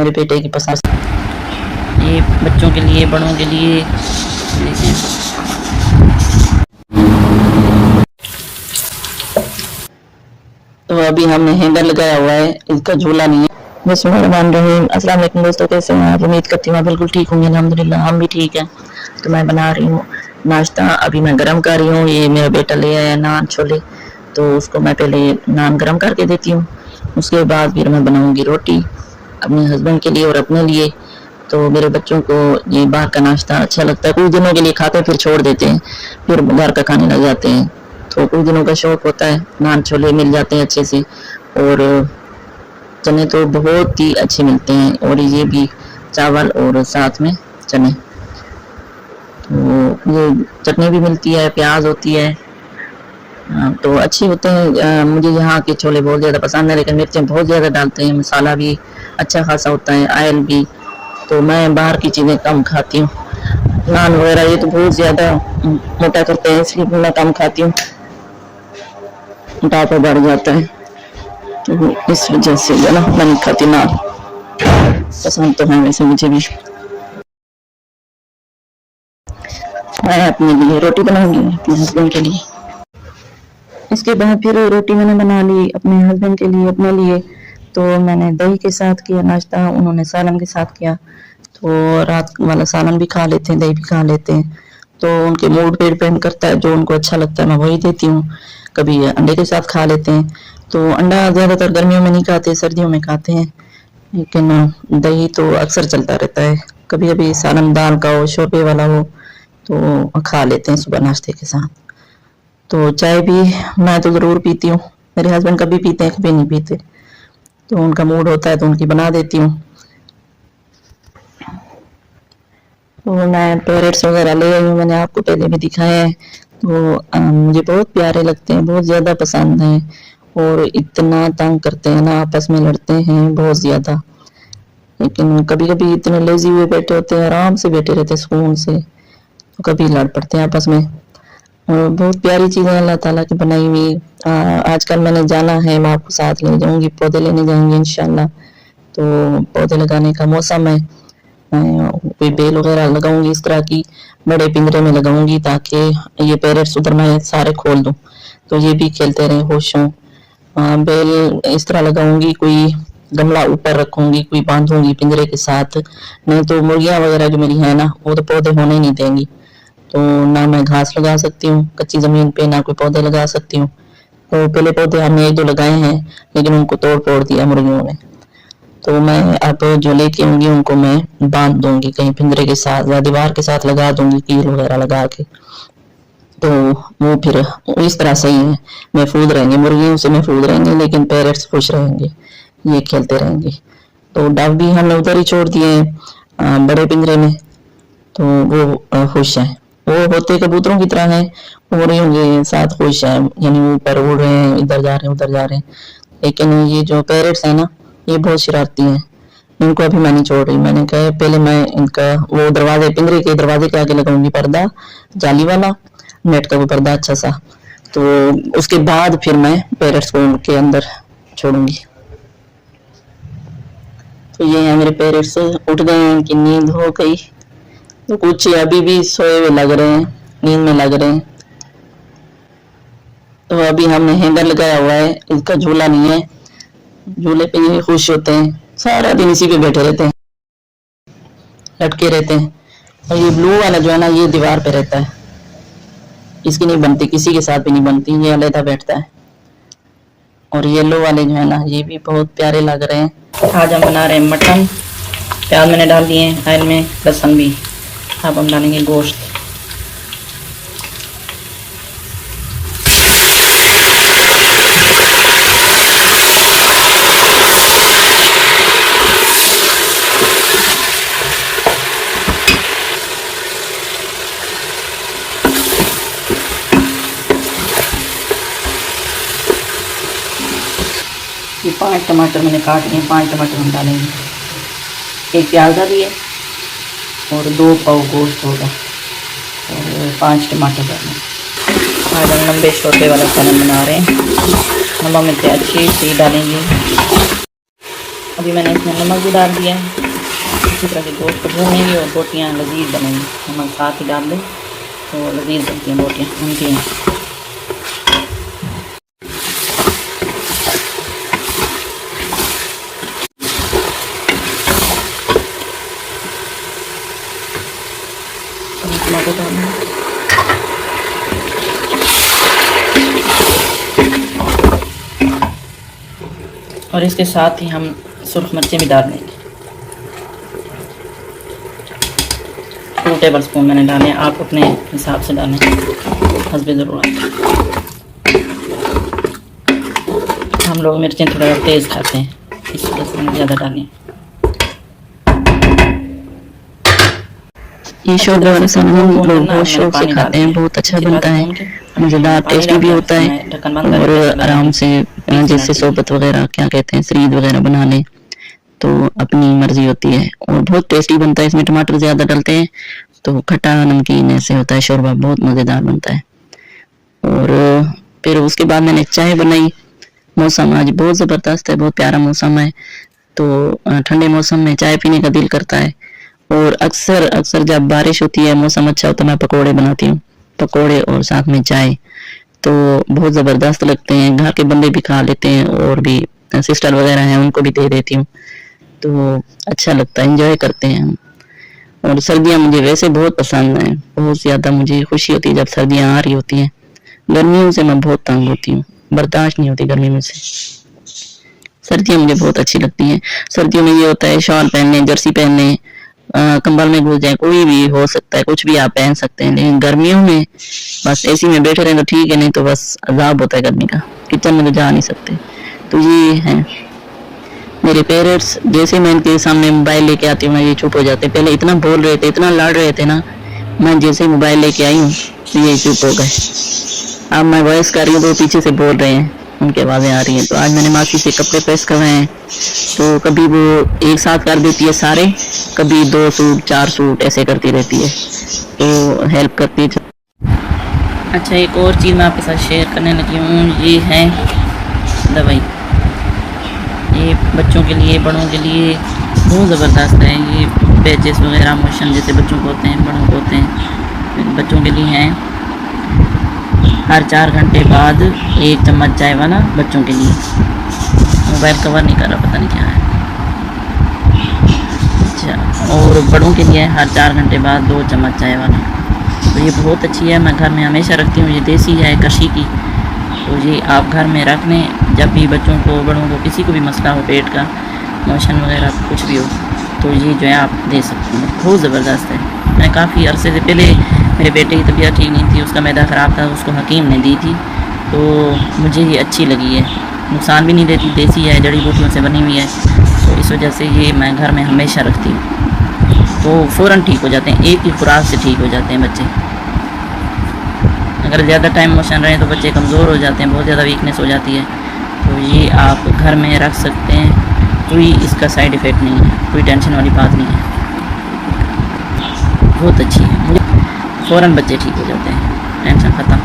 मेरे बेटे की पसंद। ये बच्चों के लिए, बड़ों के लिए देखें। तो अभी हमने हैंडल लगाया हुआ है, इसका झूला नहीं है। बिस्मिल्लाहिर्रहमानिर्रहीम। अस्सलाम वालेकुम दोस्तों, कैसे हैं आप? उम्मीद करती हूँ आप बिल्कुल ठीक होंगे। अल्हम्दुलिल्लाह हम भी ठीक हैं। तो मैं बना रही हूँ नाश्ता, अभी मैं गरम कर रही हूँ। ये मेरा बेटा ले आया नान छोले, तो उसको मैं पहले नान गरम करके देती हूँ, उसके बाद फिर मैं बनाऊँगी रोटी अपने हस्बैंड के लिए और अपने लिए। तो मेरे बच्चों को ये बाहर का नाश्ता अच्छा लगता है, कुछ दिनों के लिए खाते हैं फिर छोड़ देते हैं, फिर घर का खाने लग जाते हैं। तो कुछ दिनों का शौक होता है, नान छोले मिल जाते हैं अच्छे से, और चने तो बहुत ही अच्छे मिलते हैं, और ये भी चावल और साथ में चने। तो ये चटनी भी मिलती है, प्याज होती है, तो अच्छी होते हैं। मुझे यहाँ के छोले बहुत ज़्यादा पसंद है, लेकिन मिर्चें बहुत ज़्यादा डालते हैं, मसाला भी अच्छा खासा होता है, ऑयल भी। तो मैं बाहर की चीज़ें कम खाती हूँ। नान वगैरह ये तो बहुत ज़्यादा मोटा करते हैं, इसलिए मैं कम खाती हूँ, मोटापा बढ़ जाता है, तो इस वजह से जो ना मैं नहीं खाती नान। पसंद तो है वैसे मुझे भी। मैं अपने लिए रोटी बनाऊंगी अपने हस्बैंड के लिए। इसके बाद फिर रोटी मैंने बना ली अपने हस्बैंड के लिए, अपने लिए। तो मैंने दही के साथ किया नाश्ता, उन्होंने सालन के साथ किया। तो रात वाला सालन भी खा लेते हैं, दही भी खा लेते हैं, तो उनके मूड पे डिपेंड करता है, जो उनको अच्छा लगता है मैं वही देती हूँ। कभी अंडे के साथ खा लेते हैं, तो अंडा ज़्यादातर गर्मियों में नहीं खाते, सर्दियों में खाते हैं, लेकिन दही तो अक्सर चलता रहता है। कभी कभी सालन दाल का हो, शोरबे वाला हो, तो खा लेते हैं सुबह नाश्ते के साथ। तो चाय भी मैं तो ज़रूर पीती हूँ, मेरे हस्बैंड कभी पीते हैं कभी नहीं पीते, तो उनका मूड होता है तो उनकी बना देती हूँ। तो मैं पैरेट्स वगैरह ले आई हूँ, मैंने आपको पहले भी दिखाया है। तो मुझे बहुत प्यारे लगते हैं, बहुत ज़्यादा पसंद हैं, और इतना तंग करते हैं ना, आपस में लड़ते हैं बहुत ज़्यादा, लेकिन कभी कभी इतने लेजी हुए बैठे होते हैं, आराम से बैठे रहते हैं सुकून से, तो कभी लड़ पड़ते हैं आपस में। और बहुत प्यारी चीज़ें अल्लाह ताला की बनाई हुई। आजकल मैंने जाना है, मैं आपको साथ ले जाऊंगी, पौधे लेने जाएंगे इंशाल्लाह। तो पौधे लगाने का मौसम है, कोई बेल वगैरह लगाऊंगी इस तरह की, बड़े पिंजरे में लगाऊंगी, ताकि ये पैरेट्स उधर मैं सारे खोल दूं तो ये भी खेलते रहे, खुश हों। बेल इस तरह लगाऊंगी, कोई गमला ऊपर रखूंगी, कोई बांधूंगी पिंजरे के साथ, नहीं तो मुर्गियां वगैरह जो मेरी है ना, वो तो पौधे होने नहीं देंगी। तो ना मैं घास लगा सकती हूँ कच्ची जमीन पे, ना कोई पौधे लगा सकती हूँ। तो पहले पौधे हमने एक दो लगाए हैं, लेकिन उनको तोड़ फोड़ दिया मुर्गियों ने। तो मैं अब जो लेके आऊंगी उनको मैं बांध दूंगी कहीं पिंजरे के साथ, या दीवार के साथ लगा दूंगी, कील वगैरह लगा के, तो वो फिर इस तरह सही है, महफूज रहेंगे, मुर्गियों से महफूज रहेंगे, लेकिन पेरेंट्स खुश रहेंगे, ये खेलते रहेंगे। तो डव भी हमने उधर ही छोड़ दिए हैं बड़े पिंजरे में, तो वो खुश है। वो होते कबूतरों की तरह है, उड़ रहे होंगे साथ, खुश है, यानी ऊपर उड़ रहे हैं, इधर जा रहे हैं उधर जा रहे हैं। लेकिन ये जो पैरेट्स है ना, ये बहुत शरारती हैं, इनको अभी मैं नहीं छोड़ रही। मैंने कहा पहले मैं इनका वो दरवाजे, पिंजरे के दरवाजे के आगे लगाऊंगी पर्दा, जाली वाला, नेट का वो पर्दा अच्छा सा, तो उसके बाद फिर मैं पैरेट्स को उनके अंदर छोड़ूंगी। तो ये है मेरे पेरेंट्स, उठ गए हैं, इनकी नींद हो गई, तो कुछ अभी भी सोए हुए लग रहे हैं, नींद में लग रहे हैं। तो अभी हमने हैंगर लगाया हुआ है, इसका झूला नहीं है, झूले पे ये खुश होते हैं, सारा दिन इसी पे बैठे रहते हैं, लटके रहते हैं। और ये ब्लू वाला जो है ना, ये दीवार पे रहता है, इसकी नहीं बनती, किसी के साथ भी नहीं बनती, ये अलग बैठता है। और येलो वाले जो है ना, ये भी बहुत प्यारे लग रहे हैं। आज हम बना रहे हैं मटन, प्याज मैंने डाल दिए हैं ऑयल में, लहसुन भी। अब हम डालेंगे गोश्त। ये 5 टमाटर मैंने काट लिए, 5 टमाटर हम डालेंगे, 1 प्याज डालिए और 2 पाव गोश्त होगा, और 5 टमाटर डालें। आज हम लंबे शोरबे वाला सालन बना रहे हैं, नमक मिर्च अच्छी सी डालेंगे, अभी मैंने इसमें नमक भी डाल दिया है। इसी तरह से गोश्त को भूनेंगे और बोटियाँ लजीज बनेंगी। नमक साथ ही डाल दें तो लजीज बनती हैं बोटियाँ, बनती हैं। टमाटर डालना है और इसके साथ ही हम सुर्ख मिर्चें भी डाल देंगे। 2 टेबल स्पून मैंने डाले हैं, आप अपने हिसाब से डालें हस्बे ज़रूरत। हम लोग मिर्चें थोड़ा तेज़ खाते हैं, इस वजह से मैंने ज़्यादा डाली। ये शोरबा वाला सामान हम लोग बहुत शौक से खाते हैं, बहुत अच्छा बनता है, मज़ेदार टेस्टी भी होता है और आराम से जैसे सोबत वगैरह क्या कहते हैं सरीद वगैरह बना लें तो अपनी मर्जी होती है और बहुत टेस्टी बनता है। इसमें टमाटर ज़्यादा डालते हैं तो खट्टा नमकीन ऐसे होता है, शोरबा बहुत मज़ेदार बनता है। और फिर उसके बाद मैंने चाय बनाई। मौसम आज बहुत ज़बरदस्त है, बहुत प्यारा मौसम है, तो ठंडे मौसम में चाय पीने का दिल करता है। और अक्सर जब बारिश होती है, मौसम अच्छा हो तो मैं पकोड़े बनाती हूँ, पकोड़े और साथ में चाय, तो बहुत ज़बरदस्त लगते हैं। घर के बंदे भी खा लेते हैं और भी सिस्टर वगैरह हैं उनको भी दे देती हूँ, तो अच्छा लगता है, एंजॉय करते हैं हम। और सर्दियाँ मुझे वैसे बहुत पसंद हैं, बहुत ज़्यादा मुझे खुशी होती है जब सर्दियाँ आ रही होती हैं। गर्मियों से मैं बहुत तंग होती हूँ, बर्दाश्त नहीं होती गर्मी में से। सर्दियाँ मुझे बहुत अच्छी लगती हैं। सर्दियों में ये होता है शॉल पहनने, जर्सी पहनने, कंबल में घुस जाए, कोई भी हो सकता है, कुछ भी आप पहन सकते हैं। लेकिन गर्मियों में बस एसी में बैठे रहें तो ठीक है, नहीं तो बस अजाब होता है गर्मी का, किचन में तो जा नहीं सकते। तो ये है मेरे पेरेंट्स, जैसे मैं इनके सामने मोबाइल लेके आती हूँ ना ये चुप हो जाते। पहले इतना बोल रहे थे, इतना लड़ रहे थे ना, मैं जैसे मोबाइल लेके आई हूँ तो ये चुप हो गए। अब मैं वॉइस कर रही हूँ तो पीछे से बोल रहे हैं, उनकी आवाज़ें आ रही हैं। तो आज मैंने मासी से कपड़े प्रेस करवाए हैं, तो कभी वो एक साथ कर देती है सारे, कभी 2 सूट 4 सूट ऐसे करती रहती है, तो हेल्प करती है। अच्छा, एक और चीज़ मैं आपके साथ शेयर करने लगी हूँ, ये है दवाई। ये बच्चों के लिए, बड़ों के लिए बहुत ज़बरदस्त है। ये पैचेस वगैरह, मोशन जैसे बच्चों को होते हैं, बड़ों को होते हैं, बच्चों के लिए हैं। हर 4 घंटे बाद 1 चम्मच चाय वाला बच्चों के लिए। मोबाइल कवर नहीं कर रहा, पता नहीं क्या है। अच्छा, और बड़ों के लिए हर 4 घंटे बाद 2 चम्मच चाय वाला। तो ये बहुत अच्छी है, मैं घर में हमेशा रखती हूँ। ये देसी है, कशी की, तो ये आप घर में रख लें। जब भी बच्चों को, बड़ों को, किसी को भी मसला हो पेट का, मोशन वगैरह कुछ भी हो, तो ये जो है आप दे सकते हैं। बहुत ज़बरदस्त है। मैं काफ़ी अरसे से पहले, मेरे बेटे की तबीयत ठीक नहीं थी, उसका मैदा ख़राब था, उसको हकीम ने दी थी, तो मुझे ये अच्छी लगी है, नुकसान भी नहीं देती, देसी है, जड़ी बूटियों से बनी हुई है, तो इस वजह से ये मैं घर में हमेशा रखती हूँ। तो फ़ौरन ठीक हो जाते हैं, एक ही खुराक से ठीक हो जाते हैं बच्चे। अगर ज़्यादा टाइम मोशन रहे तो बच्चे कमज़ोर हो जाते हैं, बहुत ज़्यादा वीकनेस हो जाती है। तो ये आप घर में रख सकते हैं, कोई इसका साइड इफ़ेक्ट नहीं है, कोई टेंशन वाली बात नहीं है, बहुत अच्छी है। फ़ौरन बच्चे ठीक हो जाते हैं, टेंशन ख़त्म।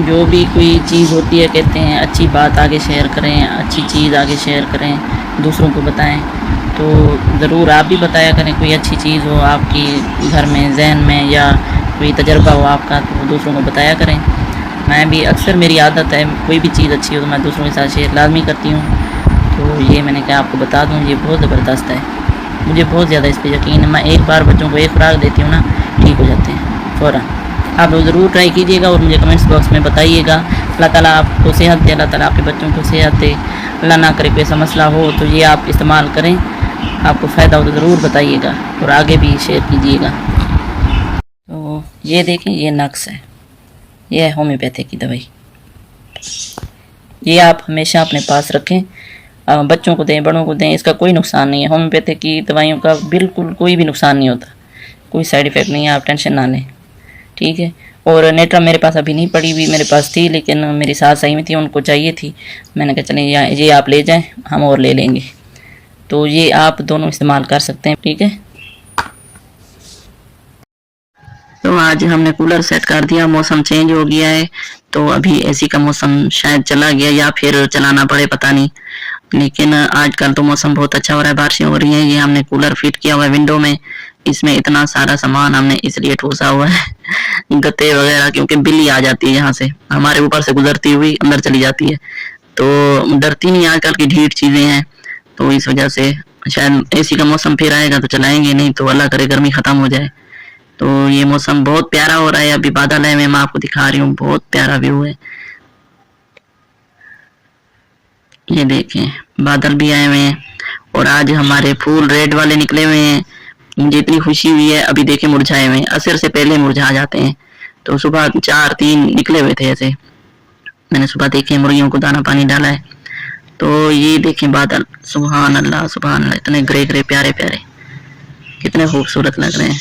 जो भी कोई चीज़ होती है, कहते हैं अच्छी बात आगे शेयर करें, अच्छी चीज़ आगे शेयर करें, दूसरों को बताएं। तो ज़रूर आप भी बताया करें, कोई अच्छी चीज़ हो आपकी घर में, जहन में, या कोई तजर्बा हो आपका, तो दूसरों को बताया करें। मैं भी अक्सर, मेरी आदत है, कोई भी चीज़ अच्छी हो तो मैं दूसरों के साथ शेयर लाजमी करती हूँ। तो ये मैंने कहा आपको बता दूँ, ये बहुत ज़बरदस्त है, मुझे बहुत ज़्यादा इस पर यकीन है। मैं एक बार बच्चों को एक खुराक देती हूँ ना, ठीक हो जाते हैं फ़ौरन। आप लोग ज़रूर ट्राई कीजिएगा और मुझे कमेंट्स बॉक्स में बताइएगा। अल्लाह ताला आपको सेहत दे, अल्लाह ताला आपके बच्चों को सेहत दे। अल्लाह ना करे कोई ऐसा मसला हो तो ये आप इस्तेमाल करें, आपको फ़ायदा हो तो ज़रूर बताइएगा और आगे भी शेयर कीजिएगा। तो ये देखें, ये नक्स है, ये है होम्योपैथी की दवाई। ये आप हमेशा अपने पास रखें, बच्चों को दें, बड़ों को दें, इसका कोई नुकसान नहीं है। होम्योपैथी की दवाइयों का बिल्कुल कोई भी नुकसान नहीं होता, कोई साइड इफ़ेक्ट नहीं है, आप टेंशन ना लें, ठीक है। और नेट्रा मेरे पास अभी नहीं पड़ी हुई, मेरे पास थी, लेकिन मेरी सास आई हुई थी, उनको चाहिए थी। मैंने कहा चलें ये आप ले जाएं, हम और ले लेंगे। तो ये आप दोनों इस्तेमाल कर सकते हैं, ठीक है। तो तो आज हमने कूलर सेट कर दिया, मौसम चेंज हो गया है तो अभी एसी का मौसम शायद चला गया या फिर चलाना पड़े, पता नहीं। लेकिन आजकल तो मौसम बहुत अच्छा हो रहा है, बारिशें हो रही हैं। ये हमने कूलर फिट किया हुआ है विंडो में, इसमें इतना सारा सामान हमने इसलिए ठूसा हुआ है गत्ते वगैरह, क्योंकि बिल्ली आ जाती है यहाँ से, हमारे ऊपर से गुजरती हुई अंदर चली जाती है, तो डरती नहीं, आजकल की ढीठ चीजें हैं। तो इस वजह से शायद एसी का मौसम फिर आएगा तो चलाएंगे, नहीं तो अल्लाह करे गर्मी खत्म हो जाए। तो ये मौसम बहुत प्यारा हो रहा है, अभी बादल है, मैं आपको दिखा रही हूँ, बहुत प्यारा व्यू है। ये देखें बादल भी आए हुए हैं और आज हमारे फूल रेड वाले निकले हुए हैं, मुझे इतनी खुशी हुई है। अभी देखे मुरझाए हुए हैं, असर से पहले मुरझा जाते हैं। तो सुबह 4-3 निकले हुए थे ऐसे, मैंने सुबह देखे, मुर्गियों को दाना पानी डाला है। तो ये देखें बादल, सुभान अल्लाह सुभान अल्लाह, इतने ग्रे ग्रे प्यारे प्यारे, कितने खूबसूरत लग रहे हैं।